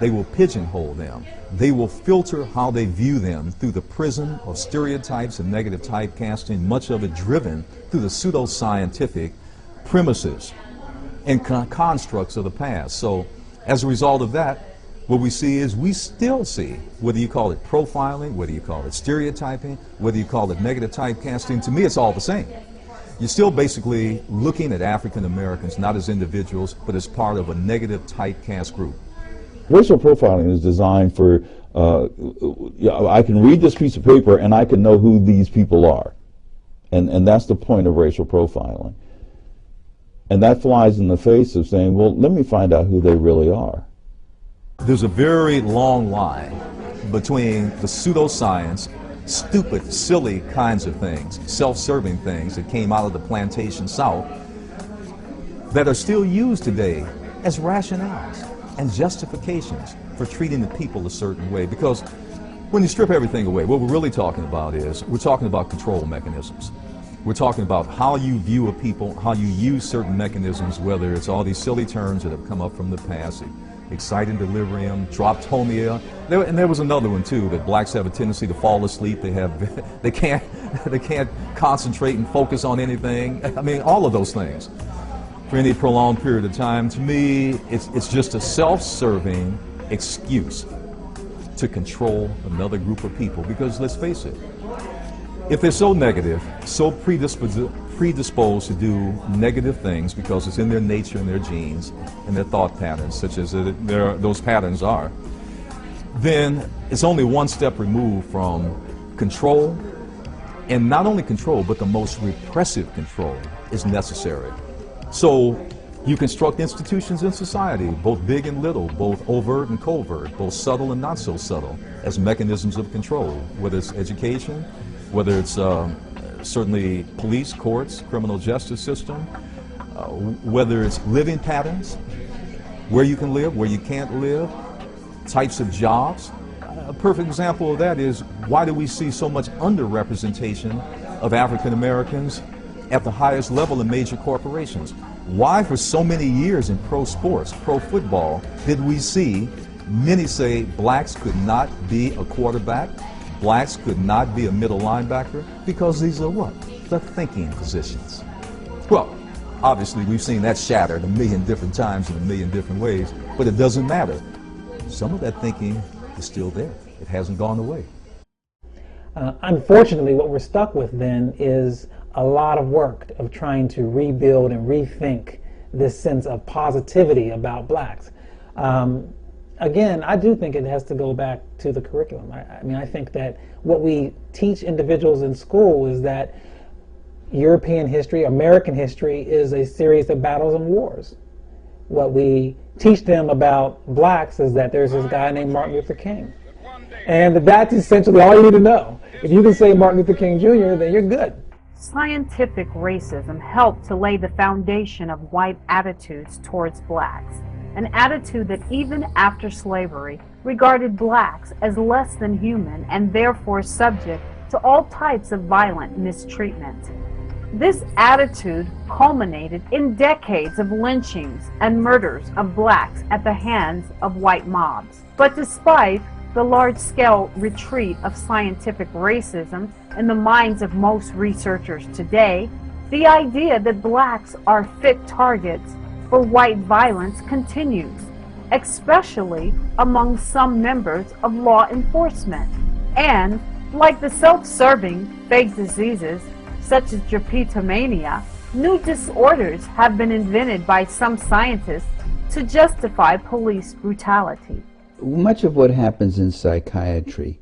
They will pigeonhole them. They will filter how they view them through the prism of stereotypes and negative typecasting, much of it driven through the pseudoscientific premises and constructs of the past. So as a result of that, what we see is we still see, whether you call it profiling, whether you call it stereotyping, whether you call it negative typecasting, to me it's all the same. You're still basically looking at African Americans not as individuals, but as part of a negative typecast group. Racial profiling is designed for, I can read this piece of paper and I can know who these people are. And that's the point of racial profiling. And that flies in the face of saying, well, let me find out who they really are. There's a very long line between the pseudoscience, stupid, silly kinds of things, self-serving things that came out of the plantation South that are still used today as rationales and justifications for treating the people a certain way. Because when you strip everything away, what we're really talking about is we're talking about control mechanisms. We're talking about how you view a people, how you use certain mechanisms, whether it's all these silly terms that have come up from the past, exciting delirium, droptomia, and there was another one too, that blacks have a tendency to fall asleep. They can't concentrate and focus on anything. I mean, all of those things for any prolonged period of time. To me, it's just a self-serving excuse to control another group of people. Because let's face it, if they're so negative, so predisposed to do negative things because it's in their nature and their genes and their thought patterns, such as those patterns are, then it's only one step removed from control. And not only control, but the most repressive control is necessary. So you construct institutions in society, both big and little, both overt and covert, both subtle and not so subtle, as mechanisms of control, whether it's education, whether it's certainly police, courts, criminal justice system, whether it's living patterns, where you can live, where you can't live, types of jobs. A perfect example of that is, why do we see so much underrepresentation of African Americans at the highest level in major corporations? Why for so many years in pro sports, pro football, did we see many say blacks could not be a quarterback, blacks could not be a middle linebacker? Because these are what? The thinking positions. Well, obviously we've seen that shattered a million different times in a million different ways, but it doesn't matter. Some of that thinking is still there. It hasn't gone away. Unfortunately, what we're stuck with then is a lot of work of trying to rebuild and rethink this sense of positivity about blacks. Again, I do think it has to go back to the curriculum. I mean, I think that what we teach individuals in school is that European history, American history, is a series of battles and wars. What we teach them about blacks is that there's this guy named Martin Luther King. And that's essentially all you need to know. If you can say Martin Luther King Jr., then you're good. Scientific racism helped to lay the foundation of white attitudes towards blacks, an attitude that even after slavery regarded blacks as less than human and therefore subject to all types of violent mistreatment. This attitude culminated in decades of lynchings and murders of blacks at the hands of white mobs. But despite the large-scale retreat of scientific racism in the minds of most researchers today, the idea that blacks are fit targets for white violence continues, especially among some members of law enforcement. And, like the self-serving fake diseases such as drapetomania, new disorders have been invented by some scientists to justify police brutality. Much of what happens in psychiatry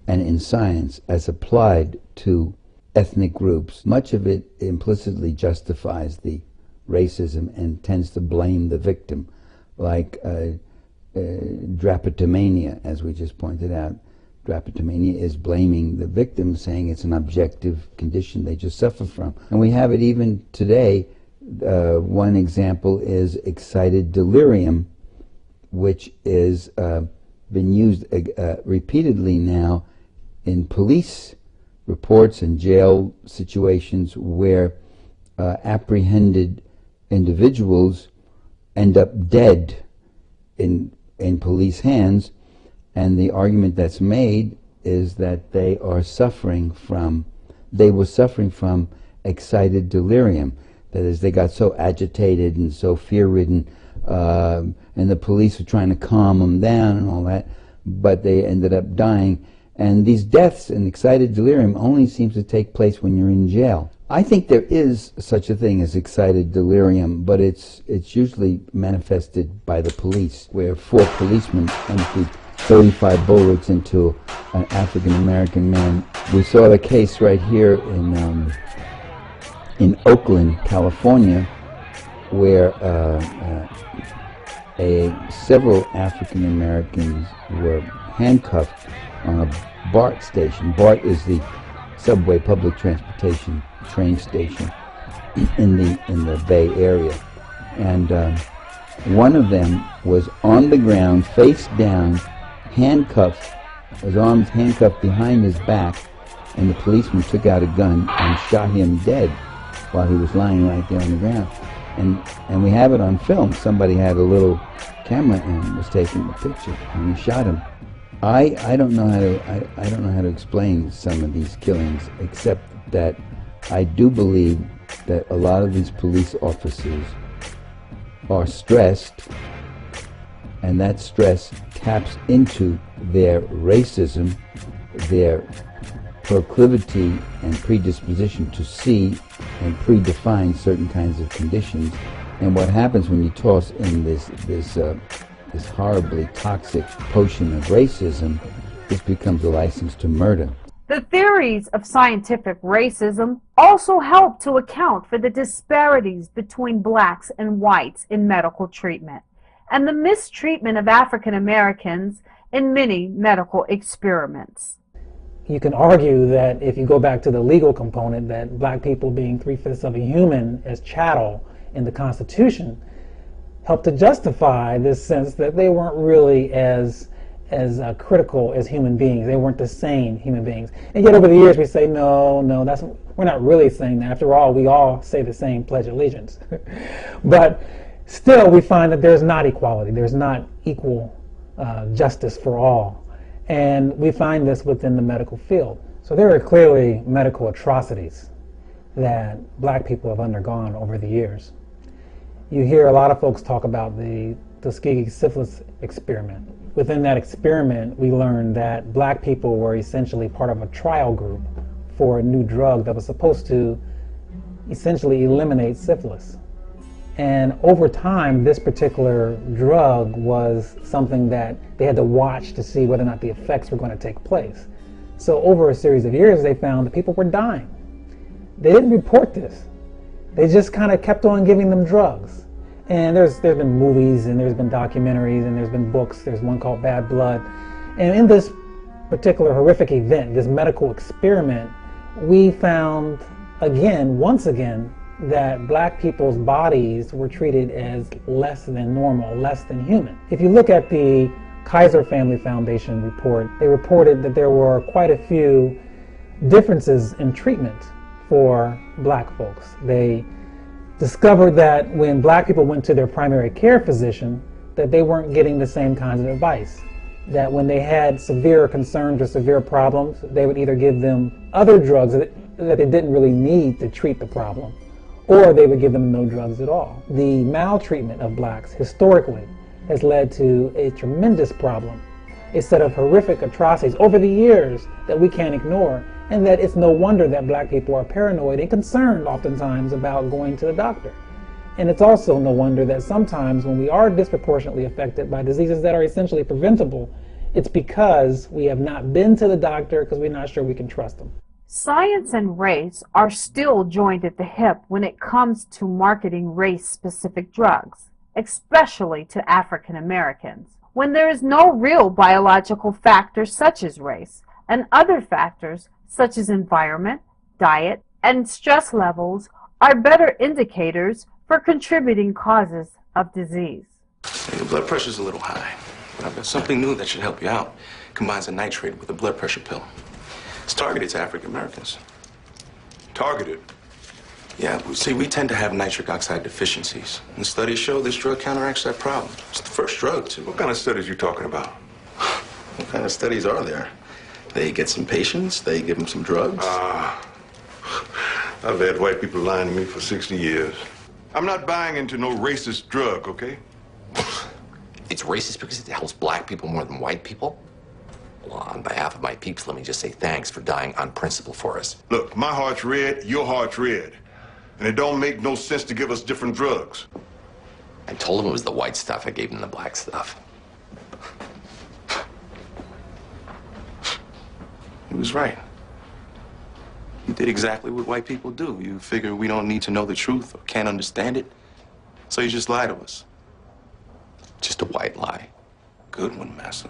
and in science as applied to ethnic groups, much of it implicitly justifies the racism and tends to blame the victim, like drapetomania, as we just pointed out. Drapetomania is blaming the victim, saying it's an objective condition they just suffer from. And we have it even today. One example is excited delirium, which is been used repeatedly now in police reports and jail situations where apprehended individuals end up dead in in police hands, and the argument that's made is that they were suffering from excited delirium. That is, they got so agitated and so fear-ridden, and the police were trying to calm them down and all that, but they ended up dying. And these deaths in excited delirium only seems to take place when you're in jail. I think there is such a thing as excited delirium, but it's usually manifested by the police, where 4 policemen emptied 35 bullets into an African-American man. We saw the case right here in Oakland, California, where several African-Americans were handcuffed on a BART station. BART is the subway public transportation train station in the Bay Area, and one of them was on the ground, face down, handcuffed, his arms handcuffed behind his back, and the policeman took out a gun and shot him dead while he was lying right there on the ground. And we have it on film. Somebody had a little camera and was taking the picture, and he shot him. I don't know how to explain some of these killings, except that I do believe that a lot of these police officers are stressed, and that stress taps into their racism, their proclivity and predisposition to see and predefine certain kinds of conditions. And what happens when you toss in this horribly toxic potion of racism, this becomes a license to murder. The theories of scientific racism also help to account for the disparities between blacks and whites in medical treatment, and the mistreatment of African Americans in many medical experiments. You can argue that if you go back to the legal component, that black people being 3/5 of a human as chattel in the Constitution helped to justify this sense that they weren't really as critical as human beings. They weren't the same human beings. And yet over the years we say, no, we're not really saying that. After all, we all say the same Pledge of Allegiance. But still we find that there's not equality. There's not equal justice for all. And we find this within the medical field. So there are clearly medical atrocities that black people have undergone over the years. You hear a lot of folks talk about the Tuskegee syphilis experiment. Within that experiment, we learned that black people were essentially part of a trial group for a new drug that was supposed to essentially eliminate syphilis. And over time, this particular drug was something that they had to watch to see whether or not the effects were going to take place. So over a series of years, they found that people were dying. They didn't report this. They just kind of kept on giving them drugs. And there's been movies, and there's been documentaries, and there's been books. There's one called Bad Blood. And in this particular horrific event, this medical experiment, we found once again, that black people's bodies were treated as less than normal, less than human. If you look at the Kaiser Family Foundation report, they reported that there were quite a few differences in treatment for black folks. They discovered that when black people went to their primary care physician, that they weren't getting the same kinds of advice. That when they had severe concerns or severe problems, they would either give them other drugs that they didn't really need to treat the problem, or they would give them no drugs at all. The maltreatment of blacks historically has led to a tremendous problem, a set of horrific atrocities over the years that we can't ignore, and that it's no wonder that black people are paranoid and concerned oftentimes about going to the doctor. And it's also no wonder that sometimes when we are disproportionately affected by diseases that are essentially preventable, it's because we have not been to the doctor because we're not sure we can trust them. Science and race are still joined at the hip when it comes to marketing race-specific drugs, especially to African Americans, when there is no real biological factor such as race, and other factors such as environment, diet, and stress levels are better indicators for contributing causes of disease. Hey, your blood pressure's a little high, but I've got something new that should help you out. Combines a nitrate with a blood pressure pill. It's targeted to African Americans. Targeted? Yeah, see, we tend to have nitric oxide deficiencies. And studies show this drug counteracts that problem. It's the first drug to... What kind of studies you talking about? What kind of studies are there? They get some patients, they give them some drugs. I've had white people lying to me for 60 years. I'm not buying into no racist drug, okay? It's racist because it helps black people more than white people? Well, on behalf of my peeps, let me just say thanks for dying on principle for us. Look, my heart's red, your heart's red. And it don't make no sense to give us different drugs. I told him it was the white stuff. I gave him the black stuff. He was right. You did exactly what white people do. You figure we don't need to know the truth or can't understand it, so you just lie to us. Just a white lie. Good one, Massa.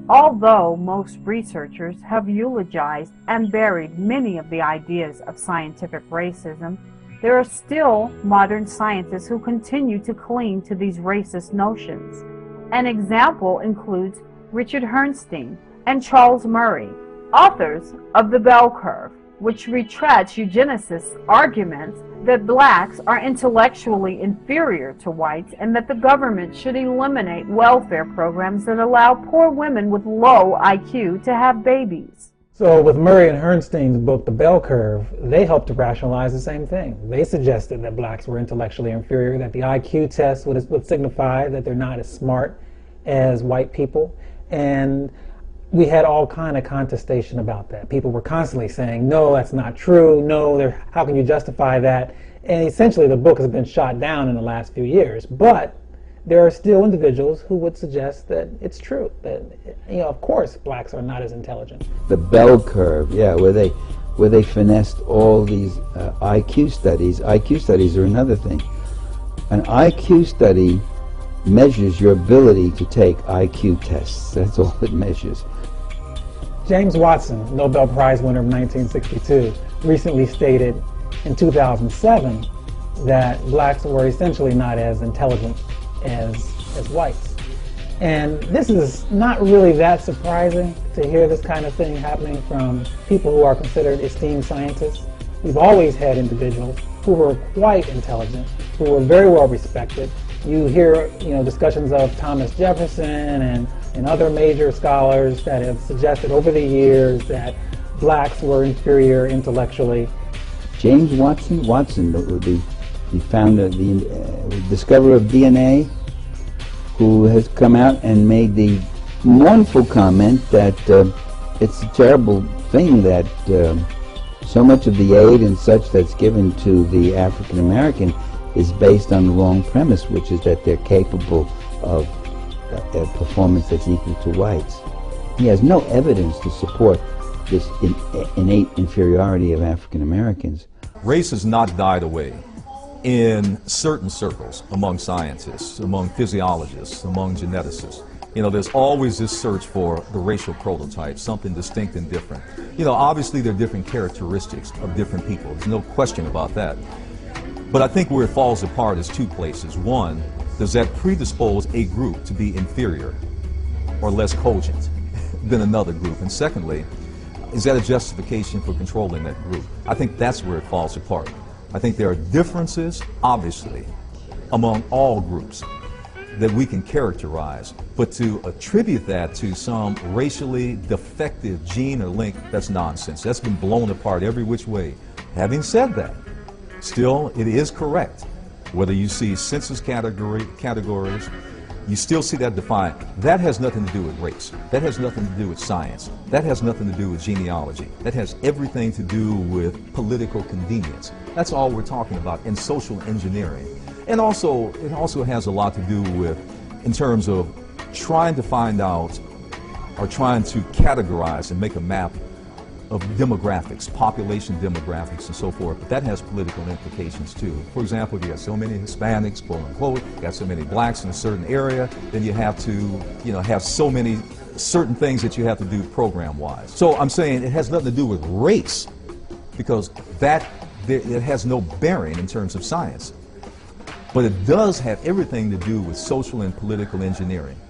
Although most researchers have eulogized and buried many of the ideas of scientific racism, there are still modern scientists who continue to cling to these racist notions. An example includes Richard Herrnstein and Charles Murray, authors of The Bell Curve, which retracts eugenicists' arguments that blacks are intellectually inferior to whites and that the government should eliminate welfare programs that allow poor women with low IQ to have babies. So with Murray and Herrnstein's book, The Bell Curve, they helped to rationalize the same thing. They suggested that blacks were intellectually inferior, that the IQ test would signify that they're not as smart as white people. And we had all kind of contestation about that. People were constantly saying, no, that's not true. No, how can you justify that? And essentially the book has been shot down in the last few years. But there are still individuals who would suggest that it's true, that, of course, blacks are not as intelligent. The bell curve, yeah, where they finessed all these IQ studies. IQ studies are another thing. An IQ study measures your ability to take IQ tests. That's all it measures. James Watson, Nobel Prize winner of 1962, recently stated in 2007 that blacks were essentially not as intelligent as whites. And this is not really that surprising to hear this kind of thing happening from people who are considered esteemed scientists. We've always had individuals who were quite intelligent, who were very well respected. You hear, discussions of Thomas Jefferson and other major scholars that have suggested over the years that blacks were inferior intellectually. James Watson, the founder, the discoverer of DNA, who has come out and made the mournful comment that it's a terrible thing that so much of the aid and such that's given to the African American is based on the wrong premise, which is that they're capable of a performance that's equal to whites. He has no evidence to support this innate inferiority of African Americans. Race has not died away in certain circles, among scientists, among physiologists, among geneticists. There's always this search for the racial prototype, something distinct and different. Obviously there are different characteristics of different people. There's no question about that. But I think where it falls apart is two places. One, does that predispose a group to be inferior or less cogent than another group? And secondly, is that a justification for controlling that group? I think that's where it falls apart. I think there are differences, obviously, among all groups that we can characterize, but to attribute that to some racially defective gene or link, that's nonsense. That's been blown apart every which way. Having said that, still, it is correct. Whether you see census categories, you still see that defined. That has nothing to do with race. That has nothing to do with science. That has nothing to do with genealogy. That has everything to do with political convenience. That's all we're talking about in social engineering. And also, it also has a lot to do with, in terms of trying to find out or trying to categorize and make a map of demographics, population demographics and so forth, but that has political implications too. For example, if you have so many Hispanics, quote unquote, you got so many blacks in a certain area, then you have to, have so many certain things that you have to do program-wise. So I'm saying it has nothing to do with race, because it has no bearing in terms of science. But it does have everything to do with social and political engineering.